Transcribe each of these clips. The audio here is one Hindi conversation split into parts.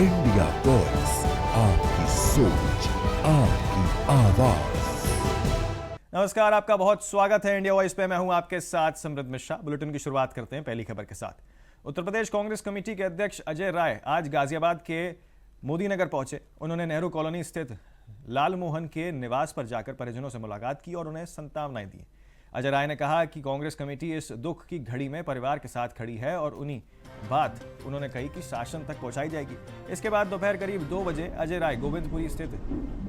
इंडिया वॉइस, आपकी सोच, आपकी आवाज। नमस्कार, आपका बहुत स्वागत है इंडिया वॉइस पे। मैं हूं आपके साथ समृद्ध मिश्रा। बुलेटिन की शुरुआत करते हैं पहली खबर के साथ। उत्तर प्रदेश कांग्रेस कमेटी के अध्यक्ष अजय राय आज गाजियाबाद के मोदी नगर पहुंचे। उन्होंने नेहरू कॉलोनी स्थित लाल मोहन के निवास पर जाकर परिजनों से मुलाकात की और उन्हें सांत्वनाएं दी। अजय राय ने कहा कि कांग्रेस कमेटी इस दुख की घड़ी में परिवार के साथ खड़ी है और उन्हीं बात उन्होंने कही कि शासन तक पहुंचाई जाएगी। इसके बाद दोपहर करीब 2 बजे अजय राय गोविंदपुरी स्थित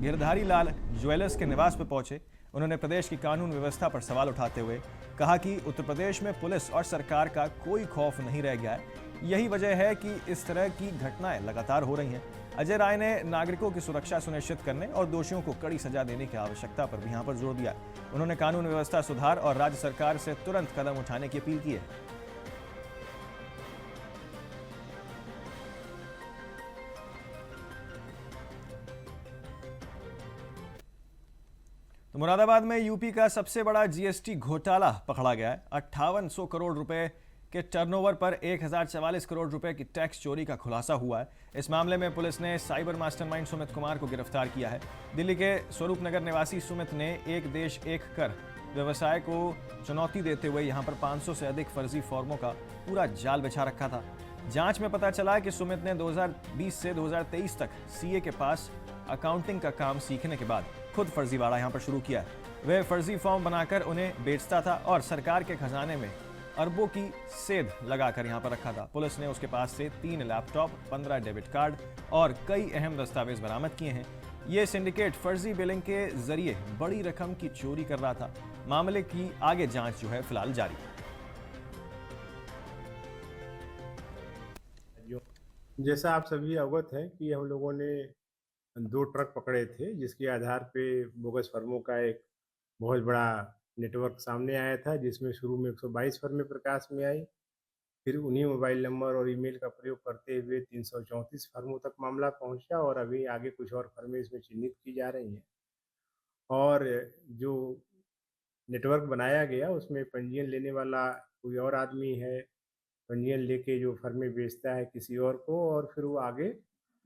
गिरधारी लाल ज्वेलर्स के निवास पर पहुंचे। उन्होंने प्रदेश की कानून व्यवस्था पर सवाल उठाते हुए कहा कि उत्तर प्रदेश में पुलिस और सरकार का कोई खौफ नहीं रह गया है। यही वजह है कि इस तरह की घटनाएं लगातार हो रही हैं। अजय राय ने नागरिकों की सुरक्षा सुनिश्चित करने और दोषियों को कड़ी सजा देने की आवश्यकता पर भी यहां पर जोर दिया। उन्होंने कानून व्यवस्था सुधार और राज्य सरकार से तुरंत कदम उठाने की अपील की है। तो मुरादाबाद में यूपी का सबसे बड़ा जीएसटी घोटाला पकड़ा गया है। 5800 करोड़ रुपए के टर्नओवर पर 1044 करोड़ रुपए की टैक्स चोरी का खुलासा हुआ है। इस मामले में पुलिस ने साइबर मास्टरमाइंड सुमित कुमार को गिरफ्तार किया है। दिल्ली के स्वरूप नगर निवासी सुमित ने एक देश एक कर व्यवसाय को चुनौती देते हुए यहां पर 500 से अधिक फर्जी फॉर्मों का पूरा जाल बिछा रखा था। जांच में पता चला कि सुमित ने 2020 से 2023 तक सीए के पास अकाउंटिंग का काम सीखने के बाद खुद फर्जीवाड़ा यहां पर शुरू किया है। वह फर्जी फॉर्म बनाकर उन्हें बेचता था और सरकार के खजाने में अरबों की सेध लगाकर यहां पर रखा था। पुलिस ने उसके पास से 3 लैपटॉप, 15 डेबिट कार्ड और कई अहम दस्तावेज बरामद किए हैं। यह सिंडिकेट फर्जी बिलिंग के जरिए बड़ी रकम की चोरी कर रहा था। मामले की आगे जांच जो है फिलहाल जारी है। जैसा आप सभी अवगत हैं कि हम लोगों ने 2 ट्रक पकड़े थे, जिसके आधार पे बोगस फर्मों का एक बहुत बड़ा नेटवर्क सामने आया था, जिसमें शुरू में 122 फर्में प्रकाश में आई। फिर उन्हीं मोबाइल नंबर और ईमेल का प्रयोग करते हुए 334 फर्मों तक मामला पहुंचा और अभी आगे कुछ और फर्में इसमें चिन्हित की जा रही हैं। और जो नेटवर्क बनाया गया उसमें पंजीयन लेने वाला कोई और आदमी है, पंजीयन लेके जो फर्में बेचता है किसी और को, और फिर वो आगे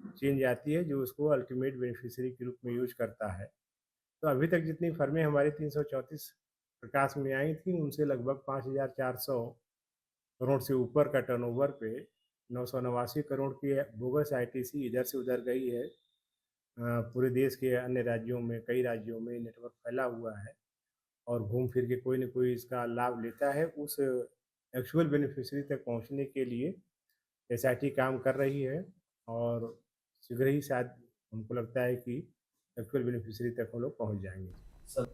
चेन जाती है जो उसको अल्टीमेट बेनिफिशियरी के रूप में यूज करता है। तो अभी तक जितनी फर्में हमारी 334 प्रकाश में आई थी, उनसे लगभग 5400 करोड़ से ऊपर का टर्नओवर पे 989 करोड़ की बोगस आईटीसी इधर से उधर गई है। पूरे देश के अन्य राज्यों में, कई राज्यों में नेटवर्क फैला हुआ है और घूम फिर के कोई न कोई इसका लाभ लेता है। उस एक्चुअल बेनिफिशियरी तक पहुंचने के लिए एसआईटी काम कर रही है और शीघ्र ही शायद हमको लगता है कि एक्चुअल बेनिफिशियरी तक हम लोग पहुंच जाएंगे।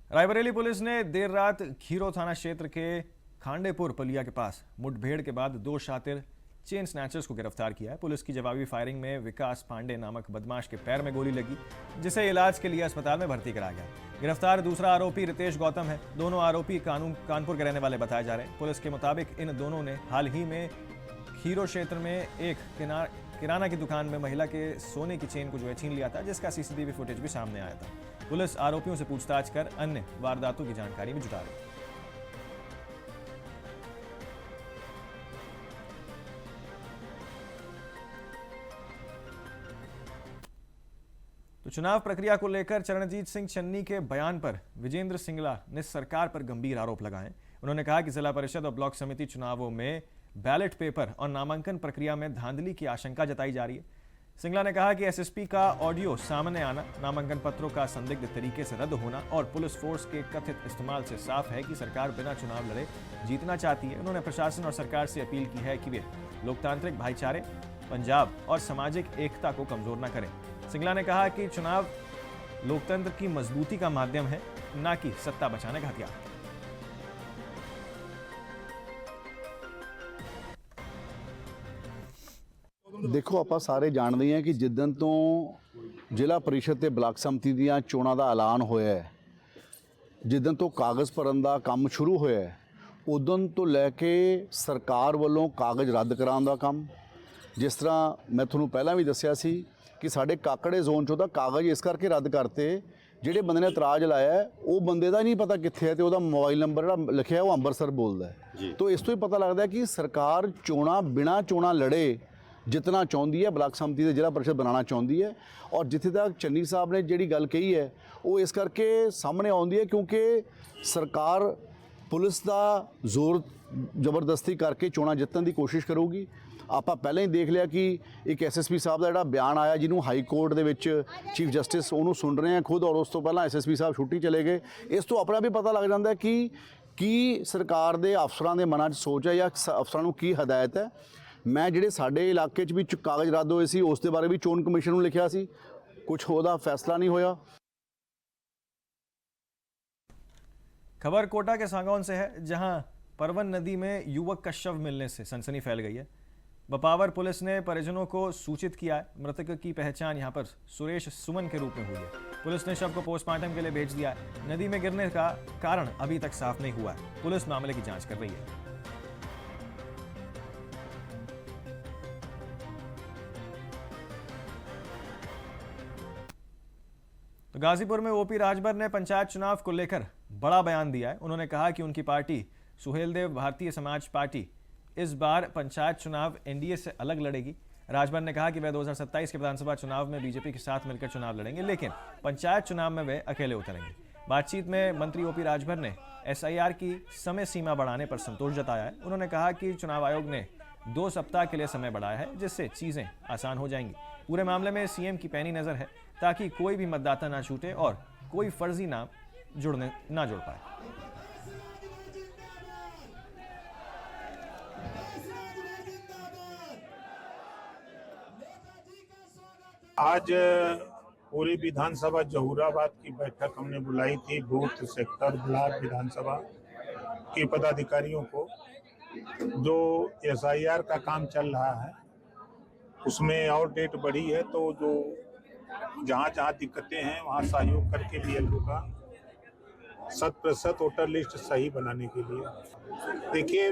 रायबरेली पुलिस ने देर रात खीरो थाना क्षेत्र के खांडेपुर पलिया के पास मुठभेड़ के बाद 2 शातिर चेन स्नैचर्स को गिरफ्तार किया है। पुलिस की जवाबी फायरिंग में विकास पांडे नामक बदमाश के पैर में गोली लगी, जिसे इलाज के लिए अस्पताल में भर्ती कराया गया। गिरफ्तार दूसरा आरोपी रितेश गौतम है। दोनों आरोपी कानपुर के रहने वाले बताए जा रहे हैं। पुलिस के मुताबिक इन दोनों ने हाल ही में खीरो क्षेत्र में एक किराना की दुकान में महिला के सोने की चेन को जो है छीन लिया था, जिसका सीसीटीवी फुटेज भी सामने आया था। पुलिस आरोपियों से पूछताछ कर अन्य वारदातों की जानकारी भी जुटा रही है। तो चुनाव प्रक्रिया को लेकर चरणजीत सिंह चन्नी के बयान पर विजेंद्र सिंगला ने सरकार पर गंभीर आरोप लगाए। उन्होंने कहा कि जिला परिषद और ब्लॉक समिति चुनावों में बैलेट पेपर और नामांकन प्रक्रिया में धांधली की आशंका जताई जा रही है। सिंगला ने कहा कि एसएसपी का ऑडियो सामने आना, नामांकन पत्रों का संदिग्ध तरीके से रद्द होना और पुलिस फोर्स के कथित इस्तेमाल से साफ है कि सरकार बिना चुनाव लड़े जीतना चाहती है। उन्होंने प्रशासन और सरकार से अपील की है कि वे लोकतांत्रिक भाईचारे, पंजाब और सामाजिक एकता को कमजोर न करें। सिंगला ने कहा कि चुनाव लोकतंत्र की मजबूती का माध्यम है, न कि सत्ता बचाने का हथियार। देखो, ਆਪਾਂ ਸਾਰੇ ਜਾਣਦੇ ਹਾਂ ਕਿ ਜਿੱਦਣ ਤੋਂ ਜ਼ਿਲ੍ਹਾ ਪਰਿਸ਼ਦ ਤੇ ਬਲਾਕ ਸਮਿਤੀ ਦੀਆਂ ਚੋਣਾਂ ਦਾ ਐਲਾਨ ਹੋਇਆ ਹੈ, ਜਿੱਦਣ ਤੋਂ ਕਾਗਜ਼ ਭਰਨ ਦਾ ਕੰਮ ਸ਼ੁਰੂ ਹੋਇਆ ਹੈ, ਉਦੋਂ ਤੋਂ ਲੈ ਕੇ ਸਰਕਾਰ ਵੱਲੋਂ ਕਾਗਜ਼ ਰੱਦ ਕਰਾਉਣ ਦਾ ਕੰਮ, ਜਿਸ ਤਰ੍ਹਾਂ ਮੈਂ ਤੁਹਾਨੂੰ ਪਹਿਲਾਂ ਵੀ ਦੱਸਿਆ ਸੀ ਕਿ ਸਾਡੇ ਕਾਕੜੇ ਜ਼ੋਨ 'ਚੋਂ ਤਾਂ ਕਾਗਜ਼ ਇਸ ਕਰਕੇ ਰੱਦ ਕਰਤੇ, ਜਿਹੜੇ ਬੰਦੇ ਨੇ ਇਤਰਾਜ਼ ਲਾਇਆ ਉਹ ਬੰਦੇ ਦਾ ਨਹੀਂ ਪਤਾ ਕਿੱਥੇ ਹੈ ਤੇ ਉਹਦਾ ਮੋਬਾਈਲ ਨੰਬਰ ਜਿਹੜਾ ਲਿਖਿਆ ਉਹ ਅੰਮ੍ਰਿਤਸਰ ਬੋਲਦਾ ਹੈ। ਤਾਂ ਇਸ ਤੋਂ ਹੀ ਪਤਾ ਲੱਗਦਾ ਕਿ ਸਰਕਾਰ ਚੋਣਾਂ ਬਿਨਾਂ ਚੋਣਾਂ ਲੜੇ ਜਿੱਤਣਾ ਚਾਹੁੰਦੀ ਹੈ, ਬਲਾਕ ਸੰਮਤੀ ਦੇ ਜ਼ਿਲ੍ਹਾ ਪਰਿਸ਼ਦ ਬਣਾਉਣਾ ਚਾਹੁੰਦੀ ਹੈ। ਔਰ ਜਿੱਥੇ ਤੱਕ ਚੰਨੀ ਸਾਹਿਬ ਨੇ ਜਿਹੜੀ ਗੱਲ ਕਹੀ ਹੈ ਉਹ ਇਸ ਕਰਕੇ ਸਾਹਮਣੇ ਆਉਂਦੀ ਹੈ ਕਿਉਂਕਿ ਸਰਕਾਰ ਪੁਲਿਸ ਦਾ ਜ਼ੋਰ ਜ਼ਬਰਦਸਤੀ ਕਰਕੇ ਚੋਣਾਂ ਜਿੱਤਣ ਦੀ ਕੋਸ਼ਿਸ਼ ਕਰੂਗੀ। ਆਪਾਂ ਪਹਿਲਾਂ ਹੀ ਦੇਖ ਲਿਆ ਕਿ ਇੱਕ ਐਸਐਸਪੀ ਸਾਹਿਬ ਦਾ ਜਿਹੜਾ ਬਿਆਨ ਆਇਆ, ਜਿਹਨੂੰ ਹਾਈ ਕੋਰਟ ਦੇ ਵਿੱਚ ਚੀਫ ਜਸਟਿਸ ਉਹਨੂੰ ਸੁਣ ਰਹੇ ਆ ਖੁਦ, ਔਰ ਉਸ ਤੋਂ ਪਹਿਲਾਂ ਐਸਐਸਪੀ ਸਾਹਿਬ ਛੁੱਟੀ ਚਲੇ ਗਏ। ਇਸ ਤੋਂ ਆਪਣਾ ਵੀ ਪਤਾ ਲੱਗ ਜਾਂਦਾ ਕਿ ਕੀ ਸਰਕਾਰ ਦੇ ਅਫਸਰਾਂ ਦੇ ਮਨਾਂ 'ਚ ਸੋਚ ਹੈ ਜਾਂ ਅਫਸਰਾਂ ਨੂੰ ਕੀ ਹਦਾਇਤ ਹੈ। ਮੈਂ ਜਿਹੜੇ ਸਾਡੇ ਇਲਾਕੇ 'ਚ ਵੀ ਕਾਗਜ਼ ਰੱਦ ਹੋਏ ਸੀ ਉਸ ਦੇ ਬਾਰੇ ਵੀ ਚੋਣ ਕਮਿਸ਼ਨ ਨੂੰ ਲਿਖਿਆ ਸੀ, ਕੁਝ ਉਹਦਾ ਫੈਸਲਾ नहीं होया। खबर कोटा के सांगौन से है, जहां परवन नदी में युवक का शव मिलने से सनसनी फैल गई है। बपावर पुलिस ने परिजनों को सूचित किया है। मृतक की पहचान यहां पर सुरेश सुमन के रूप में हुई है। पुलिस ने शव को पोस्टमार्टम के लिए भेज दिया है। नदी में गिरने का कारण अभी तक साफ नहीं हुआ है। पुलिस मामले की जांच कर रही है। तो गाजीपुर में ओपी राजभर ने पंचायत चुनाव को लेकर बड़ा बयान दिया है। उन्होंने कहा कि उनकी पार्टी सुहेलदेव भारतीय समाज पार्टी इस बार पंचायत चुनाव एनडीए से अलग लड़ेगी। राजभर ने कहा कि वह 2027 के विधानसभा चुनाव में बीजेपी के साथ मिलकर चुनाव लड़ेंगे, लेकिन पंचायत चुनाव में वे अकेले उतरेंगे। बातचीत में मंत्री ओपी राजभर ने एसआईआर की समय सीमा बढ़ाने पर संतोष जताया है। उन्होंने कहा कि चुनाव आयोग ने 2 सप्ताह के लिए समय बढ़ाया है, जिससे चीजें आसान हो जाएंगी। पूरे मामले में सीएम की पैनी नजर है ताकि कोई भी मतदाता ना छूटे और कोई फर्जी नाम जुड़ पाए। आज पूरी विधानसभा जहूराबाद की बैठक हमने बुलाई थी। बूथ, सेक्टर, ब्लॉक विधानसभा के पदाधिकारियों को, जो एसआईआर का काम चल रहा है उसमें और डेट बढ़ी है, तो जो जहाँ दिक्कतें हैं वहाँ सहयोग करके बीएलओ का 100% वोटर लिस्ट सही बनाने के लिए। देखिए,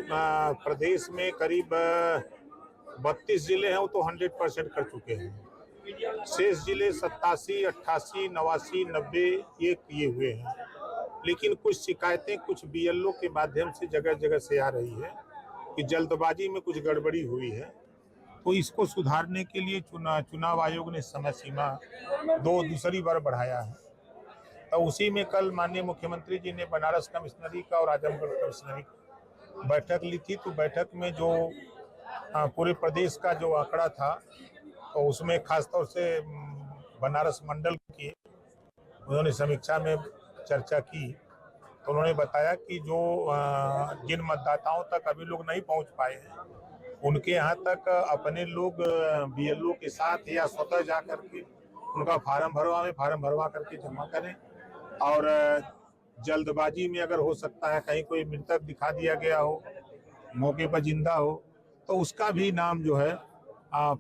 प्रदेश में करीब 32 जिले हैं, वो तो 100% कर चुके हैं। शेष जिले 87, 88, 89, 90 ये किए हुए हैं। लेकिन कुछ शिकायतें कुछ बीएलओ के माध्यम से जगह जगह से आ रही है कि जल्दबाजी में कुछ गड़बड़ी हुई है। तो इसको सुधारने के लिए चुनाव आयोग ने समय सीमा दूसरी बार बढ़ाया है। तो उसी में कल माननीय मुख्यमंत्री जी ने बनारस कमिश्नरी का और आजमगढ़ कमिश्नरी की बैठक ली थी। तो बैठक में जो पूरे प्रदेश का जो आंकड़ा था, तो उसमें खासतौर से बनारस मंडल की उन्होंने समीक्षा में चर्चा की। तो उन्होंने बताया कि जो जिन मतदाताओं तक अभी लोग नहीं पहुंच पाए हैं, उनके यहाँ तक अपने लोग बीएलओ के साथ या स्वतः जा करके उनका फार्म भरवा करके जमा करें। और जल्दबाजी में अगर हो सकता है कहीं कोई मृतक दिखा दिया गया हो, मौके पर जिंदा हो, तो उसका भी नाम जो है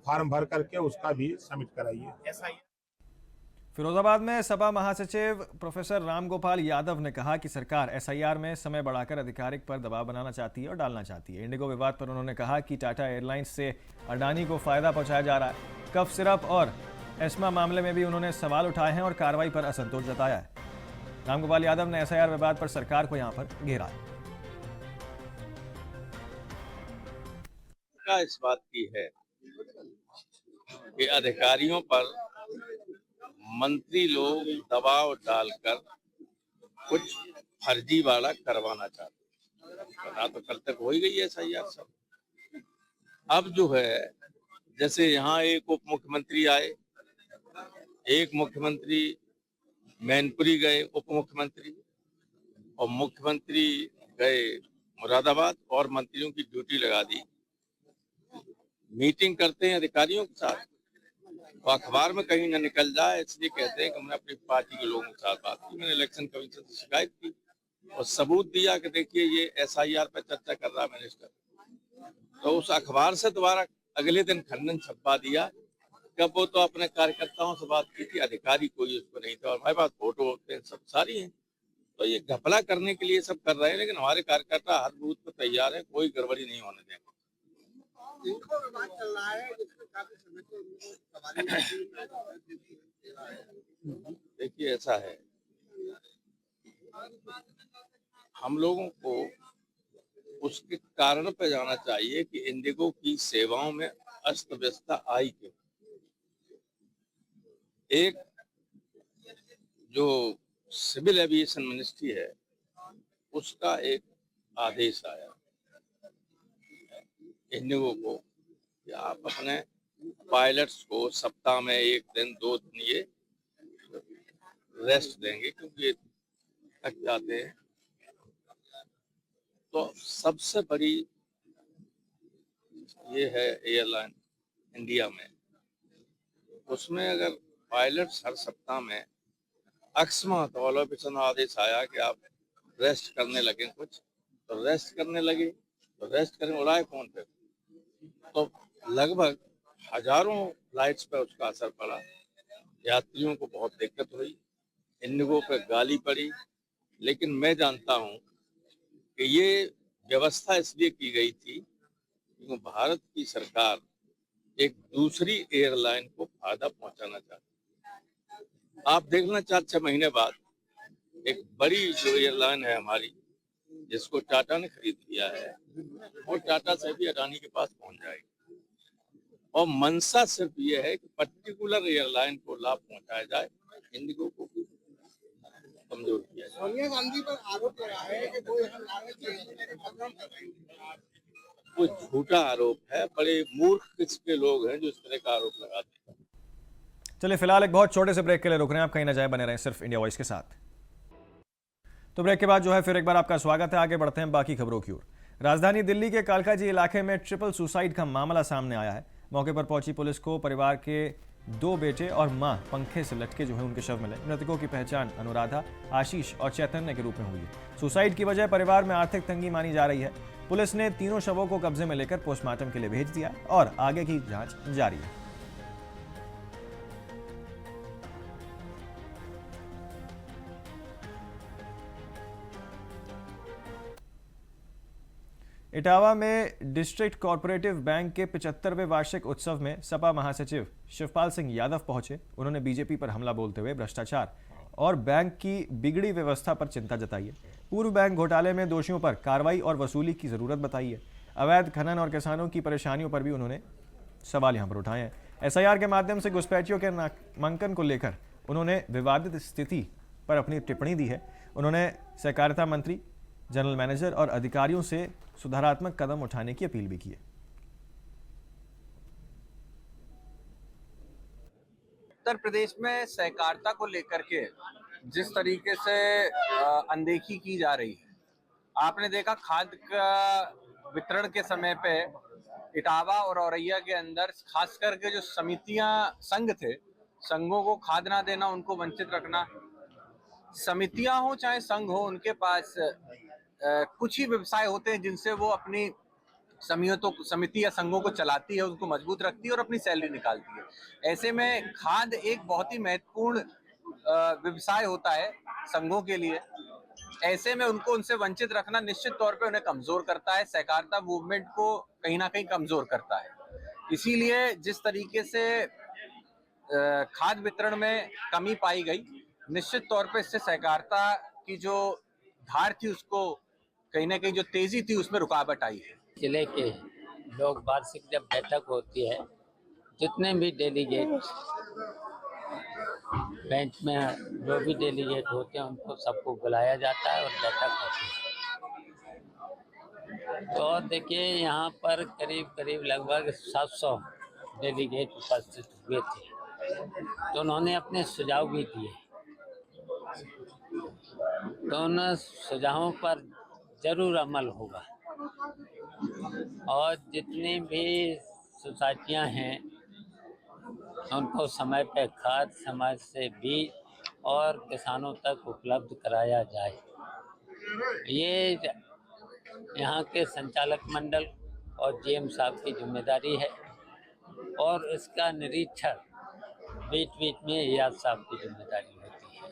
फार्म भर करके उसका भी सबमिट कराइए। फिरोजाबाद में सपा महासचिव प्रोफेसर रामगोपाल यादव ने कहा कि सरकार एसआईआर में समय बढ़ाकर आधिकारिक पर दबाव बनाना चाहती है और डालना चाहती है। इंडिगो विवाद पर उन्होंने कहा कि टाटा एयरलाइंस से अडानी को फायदा पहुंचाया जा रहा है। कफ सिरप और एस्मा मामले में भी उन्होंने सवाल उठाए हैं और कार्रवाई पर असंतोष जताया है। रामगोपाल यादव ने एसआईआर विवाद पर सरकार को यहां पर घेरा है। इस बात की है कि अधिकारियों पर मंत्री लोग दबाव डालकर कुछ फर्जीवाड़ा करवाना चाहते हैं। पता तो कल तक हो ही गई है एसआईआर सब। अब जो है, जैसे यहाँ एक उप मुख्यमंत्री आए, एक मुख्यमंत्री मैनपुरी गए उप मुख्यमंत्री, और मुख्यमंत्री गए मुरादाबाद और मंत्रियों की ड्यूटी लगा दी। मीटिंग करते हैं अधिकारियों के साथ, तो अखबार में कहीं न निकल जाए इसलिए कहते हैं कि हमने अपनी पार्टी के लोगों के साथ बात की। मैंने इलेक्शन कमीशन से शिकायत की और सबूत दिया कि देखिए ये एसआईआर पर चर्चा कर रहा मिनिस्टर। तो उस अखबार से दोबारा अगले दिन खंडन छपवा दिया। कब वो तो अपने कार्यकर्ताओं से बात की थी, अधिकारी कोई उसको नहीं था, और हमारे पास फोटो होते हैं सब सारी हैं। तो ये घपला करने के लिए सब कर रहे हैं, लेकिन हमारे कार्यकर्ता हर बूथ पर तैयार है, कोई गड़बड़ी नहीं होने देंगे। देखिए ऐसा है, हम लोगों को उसके कारण पे जाना चाहिए कि इंडिगो की सेवाओं में अस्त व्यस्तता आई क्यों? एक जो सिविल एविएशन मिनिस्ट्री है उसका एक आदेश आया इंडिगो को कि आप अपने पायलट्स को सप्ताह में 1 दिन 2 दिन ये रेस्ट देंगे क्योंकि ये थक जाते हैं। तो सबसे बड़ी ये है एयरलाइन इंडिया में, उसमें अगर पायलट्स हर सप्ताह में अकस्मात ऑलोपेशन आदेश आया कि आप रेस्ट करने लगे कुछ, तो रेस्ट करने लगे, तो रेस्ट करने उड़ाए कौन पे? तो लगभग हजारों फ्लाइट्स पे उसका असर पड़ा, यात्रियों को बहुत दिक्कत हुई, इंडिगो पे गाली पड़ी। लेकिन मैं जानता हूं कि ये व्यवस्था इसलिए की गई थी क्योंकि भारत की सरकार एक दूसरी एयरलाइन को फायदा पहुंचाना चाहती। आप देखना 4-6 महीने बाद एक बड़ी जो एयरलाइन है हमारी, जिसको टाटा ने खरीद लिया है, और टाटा से भी अडानी के पास पहुंच जाएगी। और मंशा सिर्फ ये है कि पर्टिकुलर एयरलाइन को लाभ पहुंचाया जाए, इंडिगो को भी कमजोर किया जाए। सोनिया गांधी पर आरोप लगा है कि वो यहाँ लालच वो झूठा आरोप है। बड़े मूर्ख किस्म के लोग हैं जो इस तरह का आरोप लगाते हैं। चलिए फिलहाल एक बहुत छोटे से ब्रेक के लिए रुक रहे हैं, आप कहीं ना जाए, बने रहें सिर्फ इंडिया वॉइस के साथ। तो ब्रेक के बाद जो है फिर एक बार आपका स्वागत है। आगे बढ़ते हैं बाकी खबरों की ओर। राजधानी दिल्ली के कालकाजी इलाके में ट्रिपल सुसाइड का मामला सामने आया है। मौके पर पहुंची पुलिस को परिवार के 2 बेटे और मां पंखे से लटके जो है उनके शव मिले। मृतकों की पहचान अनुराधा, आशीष और चैतन्य के रूप में हुई है। सुसाइड की वजह परिवार में आर्थिक तंगी मानी जा रही है। पुलिस ने तीनों शवों को कब्जे में लेकर पोस्टमार्टम के लिए भेज दिया और आगे की जांच जारी है। इटावा में डिस्ट्रिक्ट कोऑपरेटिव बैंक के 75वें वार्षिक उत्सव में सपा महासचिव शिवपाल सिंह यादव पहुंचे। उन्होंने बीजेपी पर हमला बोलते हुए भ्रष्टाचार और बैंक की बिगड़ी व्यवस्था पर चिंता जताई है। पूर्व बैंक घोटाले में दोषियों पर कार्रवाई और वसूली की जरूरत बताई है। अवैध खनन और किसानों की परेशानियों पर भी उन्होंने सवाल यहां पर उठाए हैं। एसआईआर के माध्यम से घुसपैठियों के नामांकन को लेकर उन्होंने विवादित स्थिति पर अपनी टिप्पणी दी है। उन्होंने सहकारिता मंत्री, जनरल मैनेजर और अधिकारियों से सुधारात्मक कदम उठाने की अपील भी की है। उत्तर प्रदेश में सहकारिता को लेकर के जिस तरीके से अनदेखी की जा रही है, आपने देखा खाद का वितरण के समय पे इटावा और औरैया के अंदर खास करके जो समितियां, संघ थे, संघों को खाद ना देना, उनको वंचित रखना। समितियां हो चाहे संघ हो, उनके पास कुछ ही व्यवसाय होते हैं जिनसे वो अपनी समिति या संघों को चलाती है, उनको मजबूत रखती है और अपनी सैलरी निकालती है। ऐसे में खाद एक बहुत ही महत्वपूर्ण व्यवसाय होता है संघों के लिए। ऐसे में उनको उनसे वंचित रखना निश्चित तौर पे उन्हें कमजोर करता है, सहकारिता मूवमेंट को कहीं ना कहीं कमजोर करता है। इसीलिए जिस तरीके से खाद वितरण में कमी पाई गई, निश्चित तौर पे इससे सहकारिता की जो धार थी उसको कहीं ना कहीं जो तेजी थी उसमें रुकावट आई है। जिले के लोग वार्षिक जब बैठक होती है, जितने भी डेलीगेट बैंक में जो भी डेलीगेट होते हैं उनको सबको बुलाया जाता है और बैठक होती है। तो देखिए यहाँ पर करीब लगभग 700 डेलीगेट उपस्थित हुए थे, तो उन्होंने अपने सुझाव भी दिए। तो उन सुझावों पर जरूर अमल होगा और जितनी भी सोसाइटियां हैं उनको समय पे खाद, समय से बीज और किसानों तक उपलब्ध कराया जाए। ये यहाँ के संचालक मंडल और जीएम साहब की जिम्मेदारी है और इसका निरीक्षण बीच में एआर साहब की जिम्मेदारी होती है।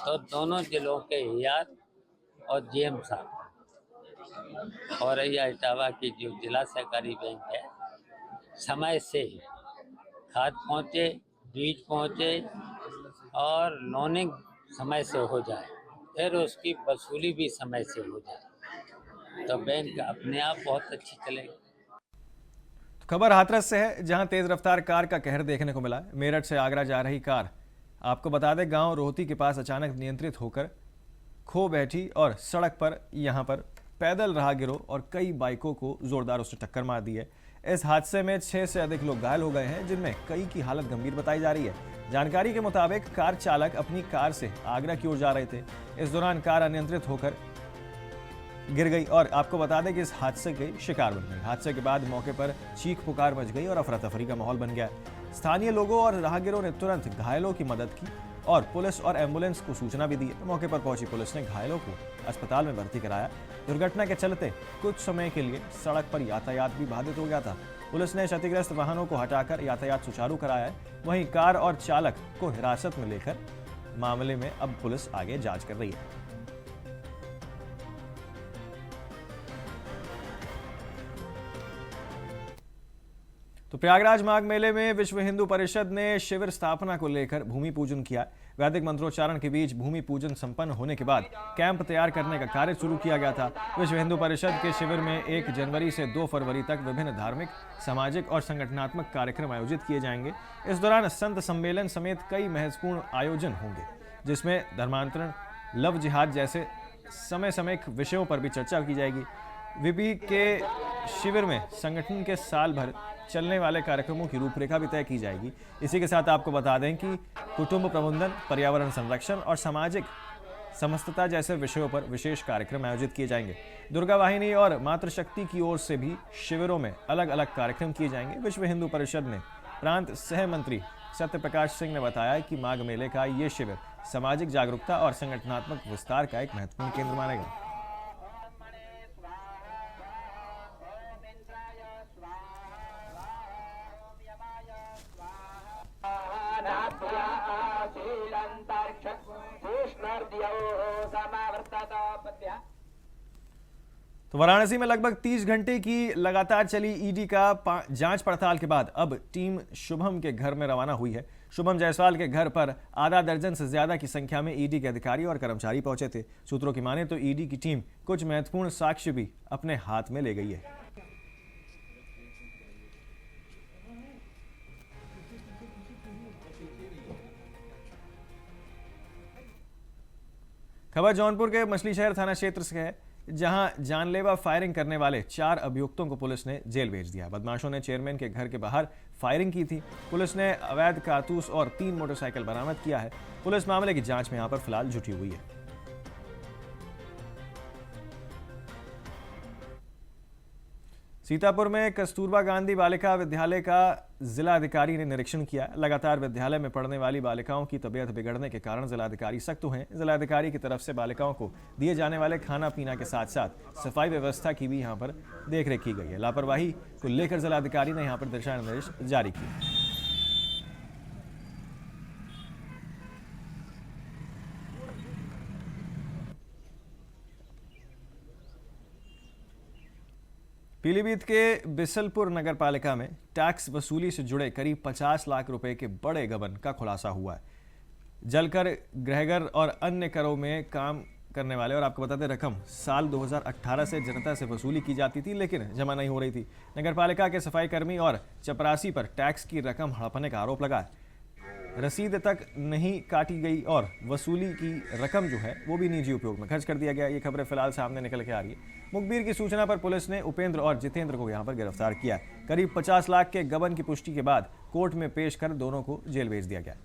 तो दोनों जिलों के एआर और जीएम साहब और इटावा की जो जिला सहकारी बैंक है, समय से ही खाद पहुँचे, बीज पहुँचे और लोनिंग समय से हो जाए, फिर उसकी वसूली भी समय से हो जाए, तो बैंक अपने आप बहुत अच्छी चलेगी। खबर हाथरस से है, जहां तेज रफ्तार कार का कहर देखने को मिला। मेरठ से आगरा जा रही कार, आपको बता दें, गांव रोहती के पास अचानक नियंत्रित होकर खो बैठी और सड़क पर यहां पर पैदल राहगीरों और कई बाइकों को जोरदार उसने टक्कर मार दी है। इस हादसे में 6 से अधिक लोग घायल हो गए हैं, जिनमें कई की हालत गंभीर बताई जा रही है। जानकारी के मुताबिक कार चालक अपनी कार से आगरा की ओर जा रहे थे। इस दौरान कार अनियंत्रित होकर गिर गई और आपको बता दें कि इस हादसे के शिकार बन गई। हादसे के बाद मौके पर चीख पुकार मच गई और अफरा तफरी का माहौल बन गया। स्थानीय लोगों और राहगीरों ने तुरंत घायलों की मदद की और पुलिस और एम्बुलेंस को सूचना भी दी। मौके पर पहुंची पुलिस ने घायलों को अस्पताल में भर्ती कराया। दुर्घटना के चलते कुछ समय के लिए सड़क पर यातायात भी बाधित हो गया था। पुलिस ने क्षतिग्रस्त वाहनों को हटाकर यातायात सुचारू कराया है। वहीं कार और चालक को हिरासत में लेकर मामले में अब पुलिस आगे जांच कर रही है। तो प्रयागराज माघ मेले में विश्व हिंदू परिषद ने शिविर स्थापना को लेकर भूमि पूजन किया। वैदिक मंत्रोच्चारण के बीच भूमि पूजन संपन्न होने के बाद कैंप तैयार करने का कार्य शुरू किया गया था। विश्व हिंदू परिषद के शिविर में 1 जनवरी से 2 फरवरी तक विभिन्न धार्मिक, सामाजिक और संगठनात्मक कार्यक्रम आयोजित किए जाएंगे। इस दौरान संत सम्मेलन समेत कई महत्वपूर्ण आयोजन होंगे, जिसमें धर्मांतरण, लव जिहाद जैसे समय सामयिक विषयों पर भी चर्चा की जाएगी। विपी के शिविर में संगठन के साल भर चलने वाले कार्यक्रमों की रूपरेखा भी तय की जाएगी। इसी के साथ आपको बता दें कि कुटुंब प्रबंधन, पर्यावरण संरक्षण और सामाजिक समस्तता जैसे विषयों पर विशेष कार्यक्रम आयोजित किए जाएंगे। दुर्गा वाहिनी और मातृशक्ति की ओर से भी शिविरों में अलग अलग कार्यक्रम किए जाएंगे। विश्व हिंदू परिषद में प्रांत सह मंत्री सत्य प्रकाश सिंह ने बताया कि माघ मेले का ये शिविर सामाजिक जागरूकता और संगठनात्मक विस्तार का एक महत्वपूर्ण केंद्र मानेगा। तो वाराणसी में लगभग 30 घंटे की लगातार चली ईडी का जांच पड़ताल के बाद अब टीम शुभम के घर में रवाना हुई है। शुभम जायसवाल के घर पर आधा दर्जन से ज्यादा की संख्या में ईडी के अधिकारी और कर्मचारी पहुंचे थे। सूत्रों की माने तो ईडी की टीम कुछ महत्वपूर्ण साक्ष्य भी अपने हाथ में ले गई है। खबर जौनपुर के मछली शहर थाना क्षेत्र से है, जहां जानलेवा फायरिंग करने वाले 4 अभियुक्तों को पुलिस ने जेल भेज दिया। बदमाशों ने चेयरमैन के घर के बाहर फायरिंग की थी। पुलिस ने अवैध कारतूस और 3 मोटरसाइकिल बरामद किया है। पुलिस मामले की जांच में यहां पर फिलहाल जुटी हुई है। सीतापुर में कस्तूरबा गांधी बालिका विद्यालय का जिलाधिकारी ने निरीक्षण किया। लगातार विद्यालय में पढ़ने वाली बालिकाओं की तबीयत बिगड़ने के कारण जिलाधिकारी सख्त हुए हैं। जिलाधिकारी की तरफ से बालिकाओं को दिए जाने वाले खाना पीना के साथ साथ सफाई व्यवस्था की भी यहां पर देखरेख की गई है। लापरवाही को लेकर जिलाधिकारी ने यहां पर दिशा निर्देश जारी किए। पीलीभीत के बिसलपुर नगर पालिका में टैक्स वसूली से जुड़े करीब 50 लाख रुपए के बड़े गबन का खुलासा हुआ है। जलकर, गृहकर और अन्य करों में काम करने वाले, और आपको बता दें रकम साल 2018 से जनता से वसूली की जाती थी, लेकिन जमा नहीं हो रही थी। नगर पालिका के सफाई कर्मी और चपरासी पर टैक्स की रकम हड़पने का आरोप लगा है। रसीद तक नहीं काटी गई और वसूली की रकम जो है वो भी निजी उपयोग में खर्च कर दिया गया। ये खबरें फिलहाल सामने निकल के आ रही है। मुखबिर की सूचना पर पुलिस ने उपेंद्र और जितेंद्र को यहां पर गिरफ्तार किया। करीब 50 लाख के गबन की पुष्टि के बाद कोर्ट में पेश कर दोनों को जेल भेज दिया गया।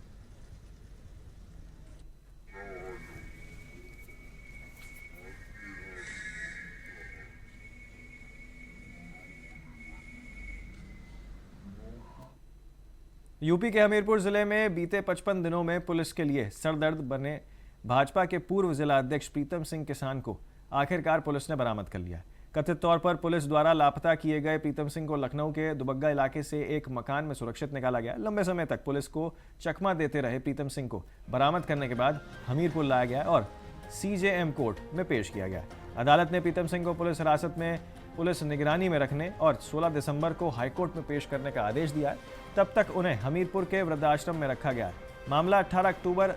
यूपी के हमीरपुर जिले में बीते 55 दिनों में पुलिस के लिए सरदर्द बने भाजपा के पूर्व जिला अध्यक्ष प्रीतम सिंह किसान को आखिरकार पुलिस ने बरामद कर लिया। कथित तौर पर पुलिस द्वारा लापता किए गए प्रीतम सिंह को लखनऊ के दुबग्गा इलाके से एक मकान में सुरक्षित निकाला गया। लंबे समय तक पुलिस को चकमा देते रहे प्रीतम सिंह को बरामद करने के बाद हमीरपुर लाया गया और सीजेएम कोर्ट में पेश किया गया। अदालत ने प्रीतम सिंह को पुलिस हिरासत में पुलिस निगरानी में रखने और 16 दिसंबर को हाईकोर्ट में पेश करने का आदेश दिया है। तब तक उन्हें हमीरपुर के वृद्धाश्रम में रखा गया है। मामला 18 अक्टूबर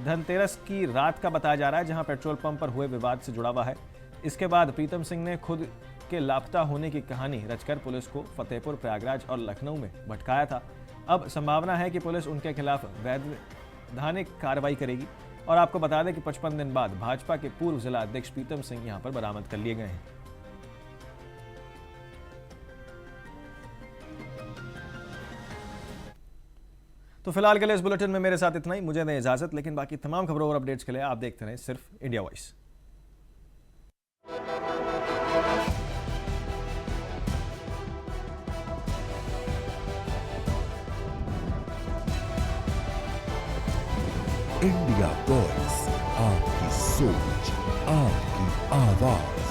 धनतेरस की रात का बताया जा रहा है, जहां पेट्रोल पंप पर हुए विवाद से जुड़ा हुआ है। इसके बाद प्रीतम सिंह ने खुद के लापता होने की कहानी रचकर पुलिस को फतेहपुर, प्रयागराज और लखनऊ में भटकाया था। अब संभावना है कि पुलिस उनके खिलाफ वैधानिक कार्रवाई करेगी। और आपको बता दें कि 55 दिन बाद भाजपा के पूर्व जिला अध्यक्ष प्रीतम सिंह यहां पर बरामद कर लिए गए हैं। तो फिलहाल के लिए इस बुलेटिन में मेरे साथ इतना ही। मुझे दें इजाजत, लेकिन बाकी तमाम खबरों और अपडेट्स के लिए आप देखते रहें सिर्फ इंडिया वॉइस। इंडिया वॉइस, आपकी सोच, आपकी आवाज।